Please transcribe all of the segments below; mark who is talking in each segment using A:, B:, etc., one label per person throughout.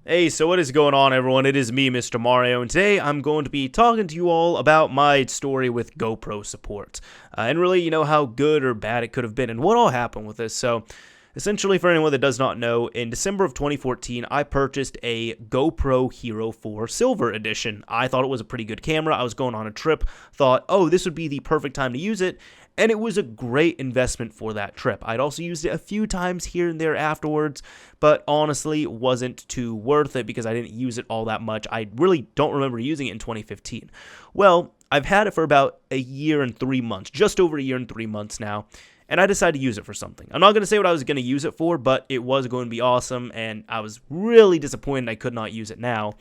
A: Hey, so what is going on, everyone? It is me, Mr. Mario, and today I'm going to be talking to you all about my story with GoPro support. And really, how good or bad it could have been and what all happened with this. So, essentially, for anyone that does not know, in December of 2014, I purchased a GoPro Hero 4 Silver Edition. I thought it was a pretty good camera. I was going on a trip, thought, oh, this would be the perfect time to use it. And it was a great investment for that trip. I'd also used it a few times here and there afterwards, but honestly wasn't too worth it because I didn't use it all that much. I really don't remember using it in 2015. Well, I've had it for about a year and 3 months, just over a year and 3 months now, and I decided to use it for something. I'm not going to say what I was going to use it for, but it was going to be awesome, and I was really disappointed I could not use it now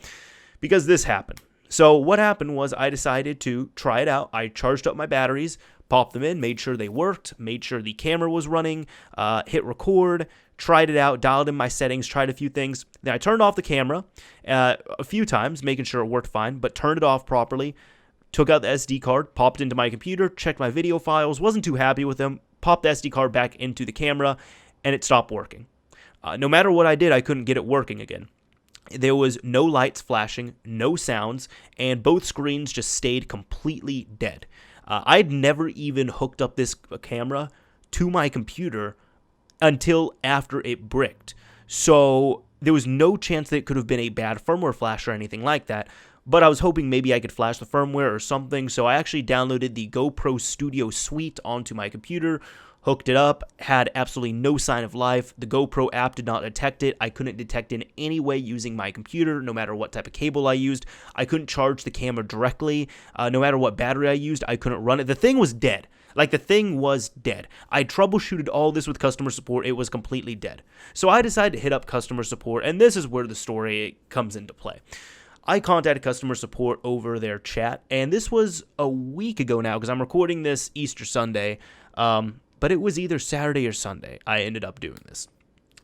A: because this happened. So what happened was I decided to try it out. I charged up my batteries, popped them in, made sure they worked, made sure the camera was running, hit record, tried it out, dialed in my settings, tried a few things. Then I turned off the camera a few times, making sure it worked fine, but turned it off properly, took out the SD card, popped into my computer, checked my video files, wasn't too happy with them, popped the SD card back into the camera, and it stopped working. No matter what I did, I couldn't get it working again. There was no lights flashing, no sounds, and both screens just stayed completely dead. I'd never even hooked up this camera to my computer until after it bricked. So there was no chance that it could have been a bad firmware flash or anything like that. But I was hoping maybe I could flash the firmware or something. So I actually downloaded the GoPro Studio Suite onto my computer, hooked it up, had absolutely no sign of life. The GoPro app did not detect it. I couldn't detect it in any way using my computer, no matter what type of cable I used. I couldn't charge the camera directly. No matter what battery I used, I couldn't run it. The thing was dead. The thing was dead. I troubleshooted all this with customer support. It was completely dead. So I decided to hit up customer support, and this is where the story comes into play. I contacted customer support over their chat, and this was a week ago now because I'm recording this Easter Sunday, but it was either Saturday or Sunday I ended up doing this.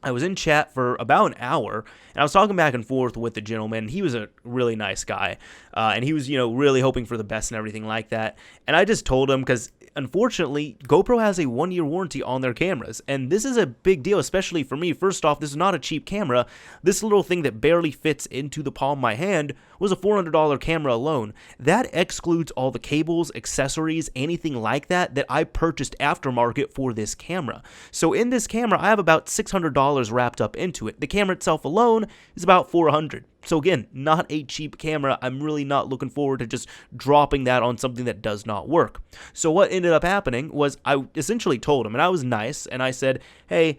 A: I was in chat for about an hour, and I was talking back and forth with the gentleman. He was a really nice guy, and he was, really hoping for the best and everything like that. And I just told him, because unfortunately, GoPro has a 1-year warranty on their cameras, and this is a big deal, especially for me. First off, this is not a cheap camera. This little thing that barely fits into the palm of my hand was a $400 camera alone. That excludes all the cables, accessories, anything like that I purchased aftermarket for this camera. So in this camera, I have about $600 wrapped up into it. The camera itself alone is about $400. So again, not a cheap camera. I'm really not looking forward to just dropping that on something that does not work. So what ended up happening was I essentially told him, and I was nice, and I said, hey,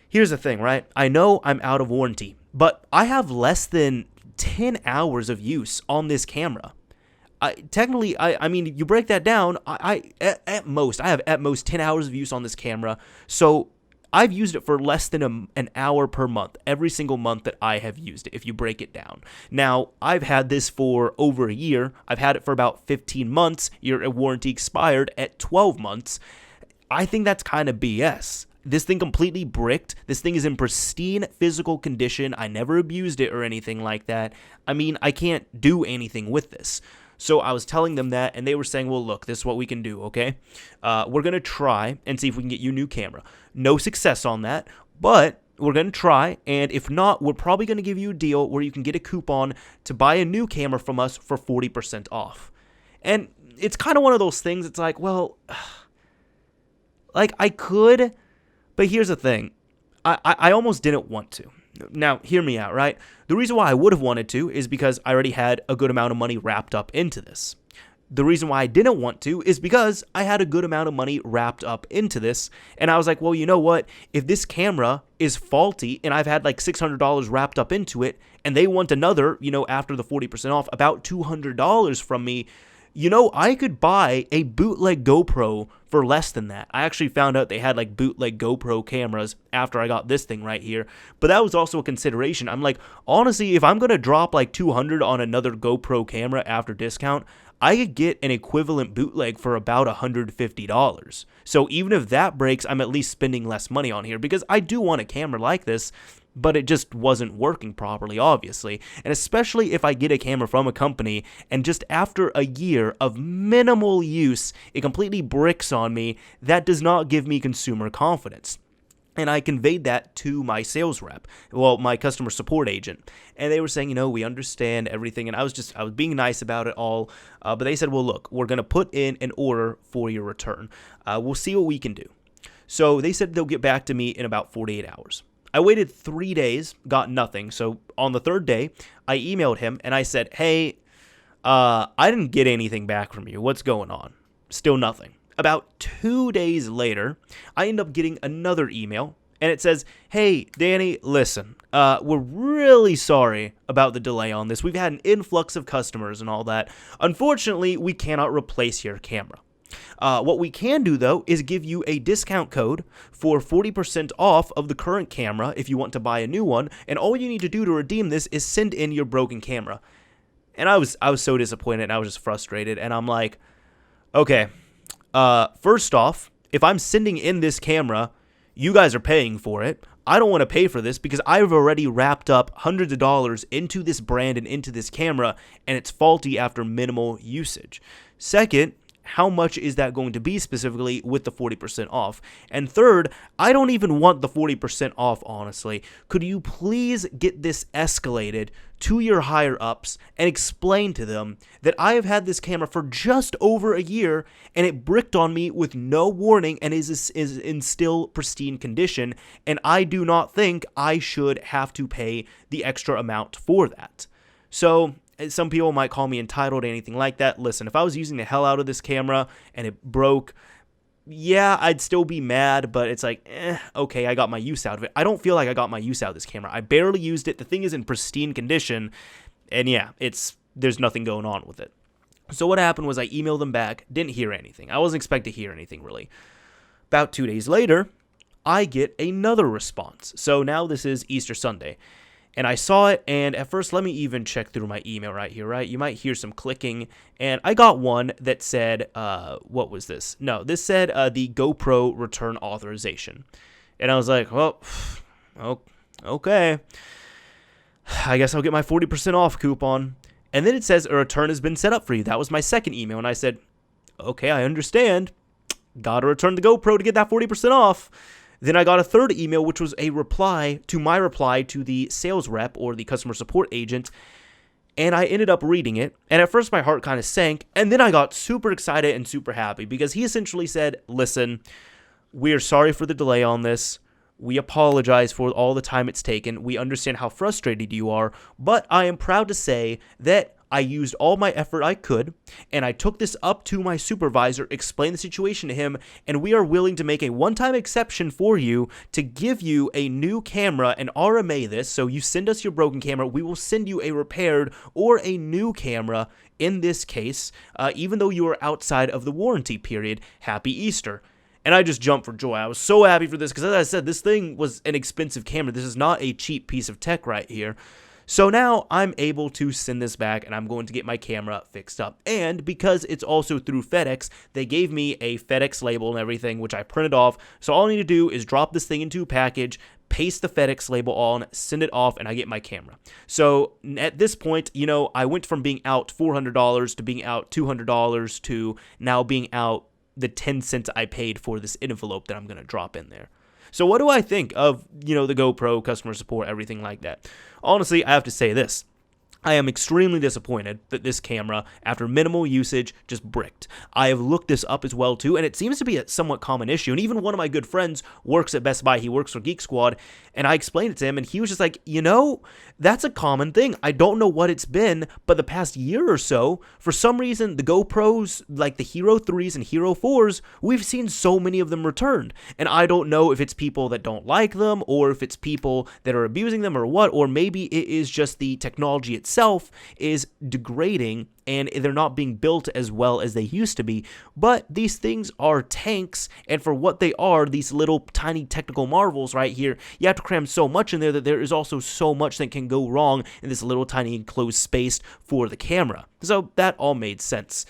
A: here's the thing, right? I know I'm out of warranty, but I have less than 10 hours of use on this camera. I mean, you break that down, I have at most 10 hours of use on this camera. So I've used it for less than an hour per month, every single month that I have used it, if you break it down. Now, I've had this for over a year. I've had it for about 15 months. Your warranty expired at 12 months. I think that's kind of BS. This thing completely bricked. This thing is in pristine physical condition. I never abused it or anything like that. I mean, I can't do anything with this. So I was telling them that, and they were saying, well, look, this is what we can do, okay? We're going to try and see if we can get you a new camera. No success on that, but we're going to try, and if not, we're probably going to give you a deal where you can get a coupon to buy a new camera from us for 40% off. And it's kind of one of those things, it's like, well, I could, but here's the thing. I almost didn't want to. Now, hear me out, right? The reason why I would have wanted to is because I already had a good amount of money wrapped up into this. The reason why I didn't want to is because I had a good amount of money wrapped up into this, and I was like, well, you know what? If this camera is faulty and I've had like $600 wrapped up into it, and they want another, after the 40% off, about $200 from me, I could buy a bootleg GoPro for less than that. I actually found out they had like bootleg GoPro cameras after I got this thing right here, but that was also a consideration. I'm like, honestly, if I'm going to drop like $200 on another GoPro camera after discount, I could get an equivalent bootleg for about $150. So even if that breaks, I'm at least spending less money on here because I do want a camera like this, but it just wasn't working properly, obviously. And especially if I get a camera from a company and just after a year of minimal use, it completely bricks on me, that does not give me consumer confidence. And I conveyed that to my sales rep, well, my customer support agent. And they were saying, we understand everything. And I was being nice about it all. But they said, well, look, we're going to put in an order for your return. We'll see what we can do. So they said they'll get back to me in about 48 hours. I waited 3 days, got nothing. So on the third day, I emailed him and I said, hey, I didn't get anything back from you. What's going on? Still nothing. About 2 days later, I end up getting another email, and it says, hey, Danny, listen, we're really sorry about the delay on this. We've had an influx of customers and all that. Unfortunately, we cannot replace your camera. What we can do, though, is give you a discount code for 40% off of the current camera if you want to buy a new one, and all you need to do to redeem this is send in your broken camera. And I was so disappointed, and I was just frustrated, and I'm like, okay. First off, if I'm sending in this camera, you guys are paying for it. I don't want to pay for this because I've already wrapped up hundreds of dollars into this brand and into this camera, and it's faulty after minimal usage. Second, how much is that going to be specifically with the 40% off? And third, I don't even want the 40% off, honestly. Could you please get this escalated to your higher ups and explain to them that I have had this camera for just over a year and it bricked on me with no warning and is in still pristine condition, and I do not think I should have to pay the extra amount for that. So some people might call me entitled or anything like that. Listen, if I was using the hell out of this camera and it broke, yeah, I'd still be mad, but it's like, okay, I got my use out of it. I don't feel like I got my use out of this camera. I barely used it. The thing is in pristine condition, and yeah, there's nothing going on with it. So what happened was I emailed them back, didn't hear anything. I wasn't expecting to hear anything, really. About 2 days later, I get another response. So now this is Easter Sunday. And I saw it, and at first, let me even check through my email right here, right? You might hear some clicking, and I got one that said, what was this? No, this said the GoPro return authorization. And I was like, well, okay. I guess I'll get my 40% off coupon. And then it says a return has been set up for you. That was my second email, and I said, okay, I understand. Gotta return the GoPro to get that 40% off. Then I got a third email, which was a reply to my reply to the sales rep or the customer support agent, and I ended up reading it, and at first my heart kind of sank, and then I got super excited and super happy because he essentially said, listen, we are sorry for the delay on this. We apologize for all the time it's taken. We understand how frustrated you are, but I am proud to say that I used all my effort I could, and I took this up to my supervisor, explained the situation to him, and we are willing to make a one-time exception for you to give you a new camera and RMA this. So you send us your broken camera, we will send you a repaired or a new camera in this case, even though you are outside of the warranty period. Happy Easter. And I just jumped for joy. I was so happy for this because, as I said, this thing was an expensive camera. This is not a cheap piece of tech right here. So now I'm able to send this back, and I'm going to get my camera fixed up. And because it's also through FedEx, they gave me a FedEx label and everything, which I printed off. So all I need to do is drop this thing into a package, paste the FedEx label on, send it off, and I get my camera. So at this point, I went from being out $400 to being out $200 to now being out the 10 cents I paid for this envelope that I'm going to drop in there. So what do I think of, the GoPro, customer support, everything like that? Honestly, I have to say this. I am extremely disappointed that this camera, after minimal usage, just bricked. I have looked this up as well, too, and it seems to be a somewhat common issue. And even one of my good friends works at Best Buy. He works for Geek Squad, and I explained it to him, and he was just like, that's a common thing. I don't know what it's been, but the past year or so, for some reason, the GoPros, like the Hero 3s and Hero 4s, we've seen so many of them returned. And I don't know if it's people that don't like them, or if it's people that are abusing them, or what, or maybe it is just the technology itself is degrading and they're not being built as well as they used to be. But these things are tanks, and for what they are, these little tiny technical marvels right here, you have to cram so much in there that there is also so much that can go wrong in this little tiny enclosed space for the camera. So that all made sense.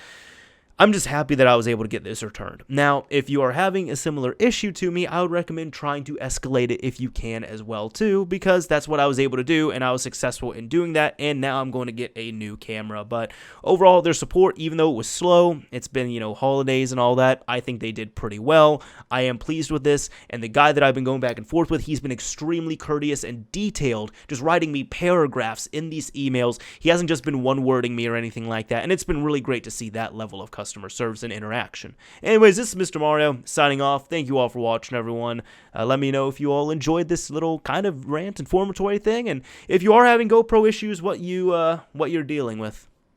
A: I'm just happy that I was able to get this returned. Now, if you are having a similar issue to me, I would recommend trying to escalate it if you can as well too, because that's what I was able to do, and I was successful in doing that, and now I'm going to get a new camera. But overall, their support, even though it was slow, it's been, holidays and all that, I think they did pretty well. I am pleased with this, and the guy that I've been going back and forth with, he's been extremely courteous and detailed, just writing me paragraphs in these emails. He hasn't just been one-wording me or anything like that, and it's been really great to see that level of customer service and interaction. Anyways, this is Mr. Mario signing off. Thank you all for watching, everyone. Let me know if you all enjoyed this little kind of rant informatory thing, and if you are having GoPro issues, what you're dealing with.